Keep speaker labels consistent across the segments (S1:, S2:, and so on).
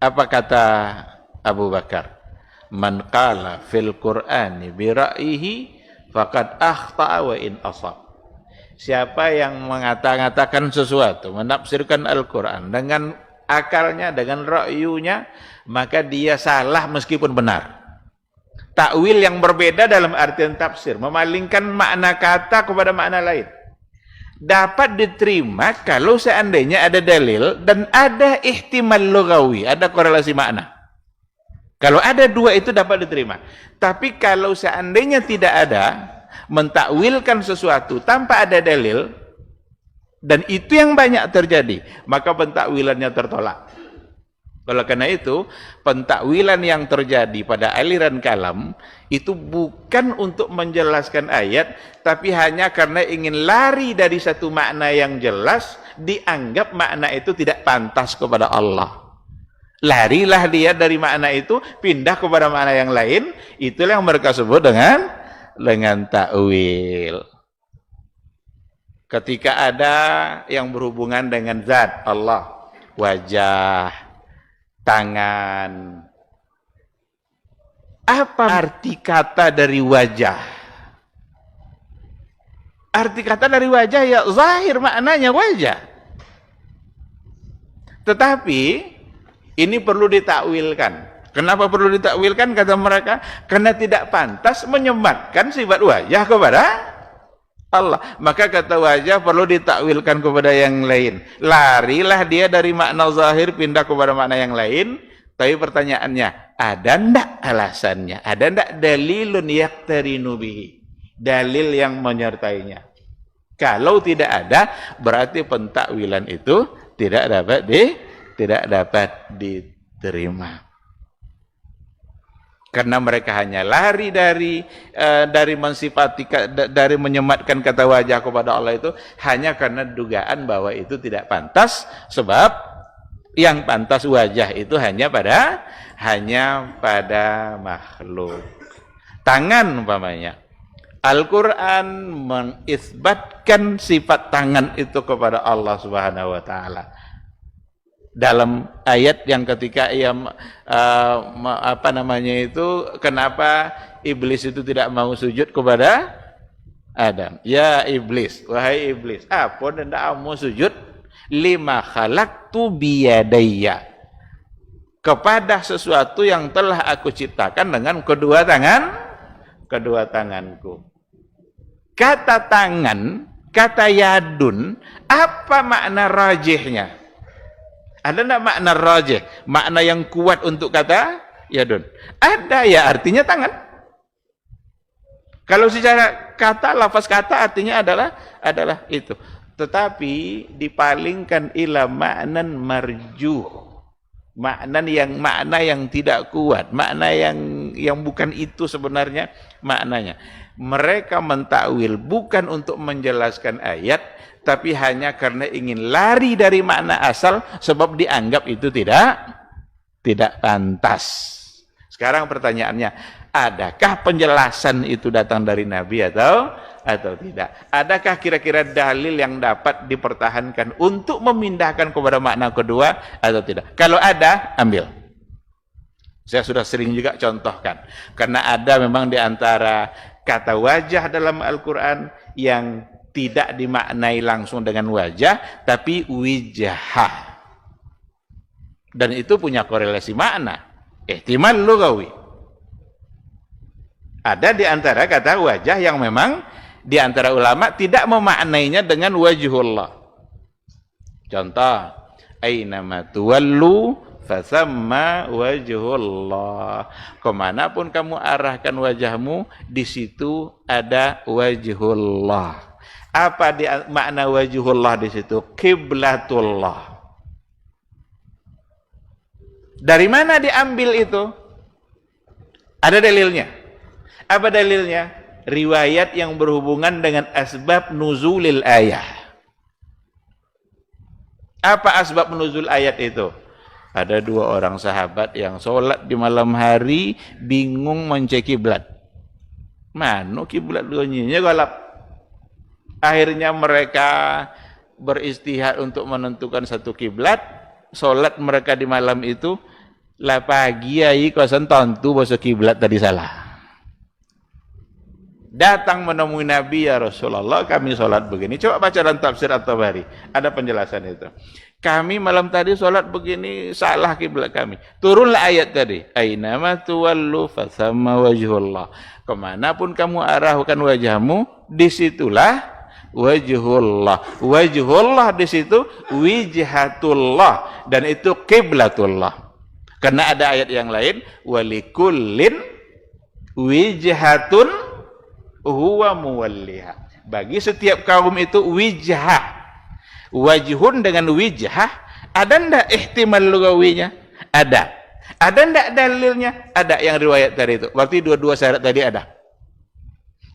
S1: Apa kata Abu Bakar? Man qala fil Qur'ani bi ra'yihi faqad akhta'a wa in asab. Siapa yang mengatakan sesuatu, menafsirkan Al-Qur'an dengan akalnya, dengan ra'yunya, maka dia salah meskipun benar. Takwil yang berbeda dalam artian tafsir, memalingkan makna kata kepada makna lain, dapat diterima kalau seandainya ada dalil dan ada ihtimal lughawi, ada korelasi makna. Kalau ada dua itu dapat diterima. Tapi kalau seandainya tidak ada, mentakwilkan sesuatu tanpa ada dalil, dan itu yang banyak terjadi, maka pentakwilannya tertolak. Oleh karena itu, pentakwilan yang terjadi pada aliran kalam itu bukan untuk menjelaskan ayat, tapi hanya karena ingin lari dari satu makna yang jelas, dianggap makna itu tidak pantas kepada Allah. Larilah dia dari makna itu, pindah kepada makna yang lain. Itulah yang mereka sebut dengan takwil. Ketika ada yang berhubungan dengan zat Allah, wajah, tangan. Apa arti kata dari wajah? Arti kata dari wajah ya zahir, maknanya wajah. Tetapi ini perlu ditakwilkan. Kenapa perlu ditakwilkan kata mereka? Karena tidak pantas menyematkan sifat wajah kepada Allah. Maka kata wajah perlu ditakwilkan kepada yang lain. Larilah dia dari makna zahir pindah kepada makna yang lain. Tapi pertanyaannya, ada ndak alasannya? Ada ndak dalilun yaqtarinu bihi? Dalil yang menyertainya. Kalau tidak ada, berarti pentakwilan itu tidak dapat diterima. Karena mereka hanya lari dari mensifati, dari menyematkan kata wajah kepada Allah itu hanya karena dugaan bahwa itu tidak pantas, sebab yang pantas wajah itu hanya pada makhluk. Tangan umpamanya, Al-Quran mengisbatkan sifat tangan itu kepada Allah Subhanahu wa Ta'ala. Dalam ayat yang ketika ia kenapa iblis itu tidak mau sujud kepada Adam? Ya iblis, wahai iblis, apa hendak kamu sujud lima khalaqtu biyadayya, kepada sesuatu yang telah aku ciptakan dengan kedua tanganku. Kata tangan, kata yadun, apa makna rajihnya? Ada enggak makna rajih? Makna yang kuat untuk kata yadun? Ada, ya artinya tangan. Kalau secara kata, lafaz kata artinya adalah itu. Tetapi dipalingkan ila maknan marjuh. Makna yang tidak kuat, makna yang bukan itu sebenarnya maknanya. Mereka mentakwil bukan untuk menjelaskan ayat, tapi hanya karena ingin lari dari makna asal, sebab dianggap itu tidak pantas. Sekarang pertanyaannya, adakah penjelasan itu datang dari Nabi atau tidak? Adakah kira-kira dalil yang dapat dipertahankan untuk memindahkan kepada makna kedua atau tidak? Kalau ada, ambil. Saya sudah sering juga contohkan. Karena ada memang di antara kata wajah dalam Al-Quran yang tidak dimaknai langsung dengan wajah, tapi wijahah. Dan itu punya korelasi makna, ihtimal lughawi. Ada di antara kata wajah yang memang di antara ulama tidak memaknainya dengan wajhullah. Contoh, ainama tuwallu fasamma wajhullah. Kemanapun kamu arahkan wajahmu, di situ ada wajhullah. Apa makna wajhullah di situ? Qiblatullah. Dari mana diambil itu? Ada dalilnya. Apa dalilnya? Riwayat yang berhubungan dengan asbab nuzulil ayat. Apa asbab nuzul ayat itu? Ada dua orang sahabat yang sholat di malam hari, bingung mencek kiblat. Mana kiblat dunia galap. Akhirnya mereka beristihad untuk menentukan satu kiblat. Sholat mereka di malam itu lah pagi ai kau sentontu bahasa kiblat tadi salah. Datang menemui Nabi, ya Rasulullah, kami sholat begini. Coba baca dalam tafsir At-Tabari, ada penjelasan itu. Kami malam tadi sholat begini, salah kiblat kami. Turunlah ayat tadi. Ainama tuwallu fasamma wajhullah. Kemanapun kamu arahkan wajahmu, disitulah wajhullah. Wajhullah di situ wijhatullah, dan itu kiblatullah. Karena ada ayat yang lain, walikullin wijhatun huwa muwalliha. Bagi setiap kaum itu wijhah. Wajhun dengan wijhah, ada ndak ihtimal lugawinya? Ada. Ada ndak dalilnya? Ada yang riwayat tadi itu. Berarti dua-dua syarat tadi ada.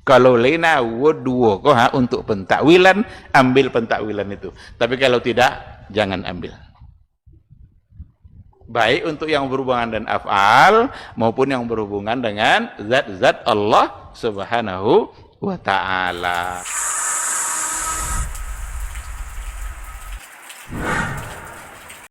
S1: Kalau lena dua kok untuk pentakwilan, ambil pentakwilan itu. Tapi kalau tidak, jangan ambil. Baik untuk yang berhubungan dengan af'al maupun yang berhubungan dengan zat-zat Allah Subhanahu wa ta'ala.